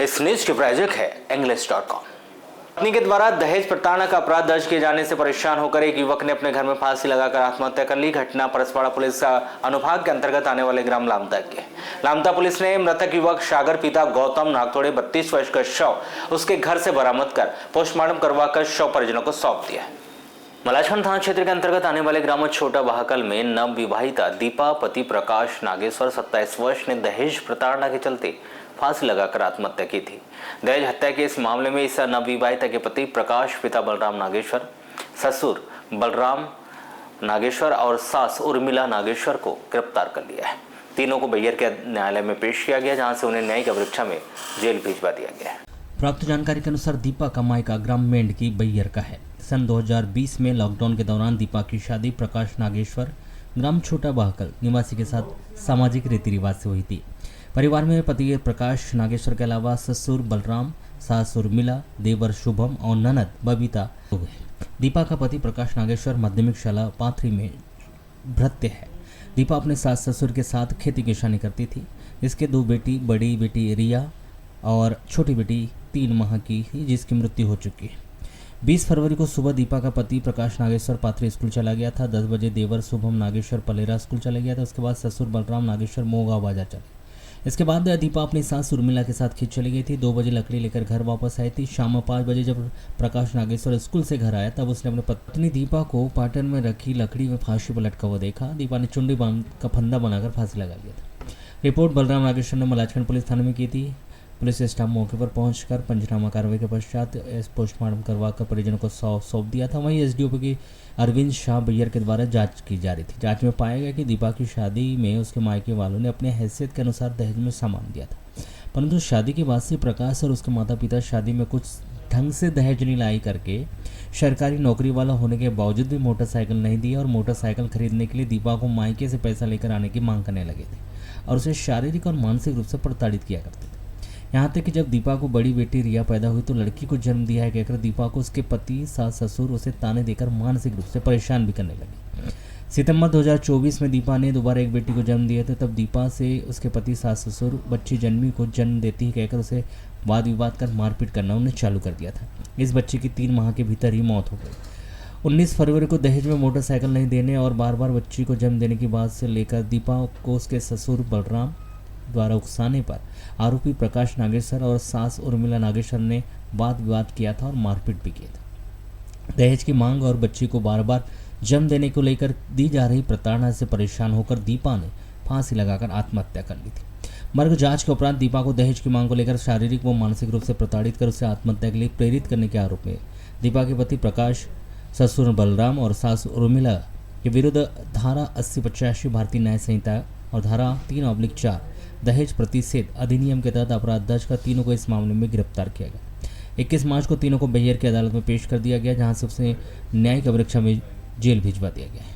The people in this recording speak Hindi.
इस न्यूज की प्रायोजक है english.com। पत्नी के द्वारा दहेज प्रताड़ना का अपराध दर्ज किए जाने से परेशान होकर एक युवक ने अपने घर में फांसी लगाकर आत्महत्या कर ली। घटना परसवाड़ा पुलिस का अनुभाग के अंतर्गत आने वाले ग्राम लामता की। लामता पुलिस ने मृतक युवक सागर पिता गौतम नागतोड़े 32 वर्ष का शव उसके घर से बरामद कर पोस्टमार्टम करवाकर शव परिजनों को सौंप दिया। मलाजखंड थाना क्षेत्र के अंतर्गत आने वाले ग्राम छोटा बहाकल में नव विवाहिता दीपा पति प्रकाश नागेश्वर 27 वर्ष ने दहेज प्रताड़ना के चलते फांसी लगाकर आत्महत्या की थी। दहेज हत्या के इस मामले में इस नवविवाहिता के पति प्रकाश पिता बलराम नागेश्वर, ससुर बलराम नागेश्वर और सास उर्मिला नागेश्वर को गिरफ्तार कर लिया है। तीनों को बैयर के न्यायालय में पेश किया गया, जहां से उन्हें न्यायिक परीक्षा में जेल भिजवा दिया गया है। प्राप्त जानकारी के अनुसार दीपा का मायका ग्राम मेंढ की बैयर का है। सन 2020 में लॉकडाउन के दौरान दीपा की शादी प्रकाश नागेश्वर ग्राम छोटा बहाकल निवासी के साथ सामाजिक रीति रिवाज से हुई थी। परिवार में पति प्रकाश नागेश्वर के अलावा ससुर बलराम, सास उर्मिला, देवर शुभम और ननद बबीता लोग हैं। दीपा का पति प्रकाश नागेश्वर माध्यमिक शाला पाथरी में भृत्य है। दीपा अपने सास ससुर के साथ खेती किसानी करती थी। इसके दो बेटी, बड़ी बेटी रिया और छोटी बेटी 3 माह की थी, जिसकी मृत्यु हो चुकी है। 20 फरवरी को सुबह दीपा का पति प्रकाश नागेश्वर पाथरी स्कूल चला गया था। 10 बजे देवर शुभम नागेश्वर पलेरा स्कूल चला गया था। उसके बाद ससुर बलराम नागेश्वर मोगा बाजार चले। इसके बाद दीपा अपनी सास उर्मिला के साथ खेत चली गई थी। 2 बजे लकड़ी लेकर घर वापस आई थी। शाम 5 बजे जब प्रकाश नागेश्वर स्कूल से घर आया तब उसने अपने पत्नी दीपा को पाटन में रखी लकड़ी में फांसी पर लटका हुआ देखा। दीपा ने चुंडी बांध का फंदा बनाकर फांसी लगा लिया था। रिपोर्ट बलराम नागेश्वर ने मलाजखंड पुलिस थाने में की थी। पुलिस स्टाफ मौके पर पहुंचकर पंचनामा कार्रवाई के पश्चात पोस्टमार्टम करवाकर परिजनों को सौंप दिया था। वहीं एसडीओपी की अरविंद शाह बैयर के द्वारा जांच की जा रही थी। जांच में पाया गया कि दीपा की शादी में उसके मायके वालों ने अपने हैसियत के अनुसार दहेज में सामान दिया था, परंतु शादी के बाद से प्रकाश और उसके माता पिता शादी में कुछ ढंग से दहेज नहीं लाई करके सरकारी नौकरी वाला होने के बावजूद भी मोटरसाइकिल नहीं दिया और मोटरसाइकिल खरीदने के लिए दीपा को मायके से पैसा लेकर आने की मांग करने लगे थे और उसे शारीरिक और मानसिक रूप से प्रताड़ित किया करते थे। यहाँ तक कि जब दीपा को बड़ी बेटी रिया पैदा हुई तो लड़की को जन्म दिया है कहकर दीपा को उसके पति सास ससुर उसे ताने देकर मानसिक रूप से परेशान भी करने लगे। सितंबर 2024 में दीपा ने दोबारा एक बेटी को जन्म दिया था। तब दीपा से उसके पति सास ससुर बच्ची जन्मी को जन्म देती है कहकर उसे वाद विवाद कर मारपीट करना उन्हें चालू कर दिया था। इस बच्चे की 3 माह के भीतर ही मौत हो गई। 19 फरवरी को दहेज में मोटरसाइकिल नहीं देने और बार बार बच्ची को जन्म देने की बात से लेकर दीपा को उसके ससुर बलराम द्वारा उकसाने पर आरोपी प्रकाश नागेश्वर और सास उर्मिला नागेश्वर ने वाद विवाद किया था और मारपीट भी किया था। दहेज की मांग और बच्ची को बार बार जन्म देने को लेकर दी जा रही प्रताड़ना से परेशान होकर दीपा ने फांसी लगाकर आत्महत्या कर ली थी। मर्ग जांच के उपरांत दीपा को दहेज की मांग को लेकर शारीरिक व मानसिक रूप से प्रताड़ित कर उसे आत्महत्या के लिए प्रेरित करने के आरोप में दीपा के पति प्रकाश, ससुर बलराम और सास उर्मिला के विरुद्ध धारा 80-85 भारतीय न्याय संहिता और धारा 3/4 दहेज प्रतिषेध अधिनियम के तहत अपराध दर्ज कर तीनों को इस मामले में गिरफ्तार किया गया। 21 मार्च को तीनों को बैयर की अदालत में पेश कर दिया गया, जहां से उसे न्यायिक परीक्षा में जेल भिजवा दिया गया है।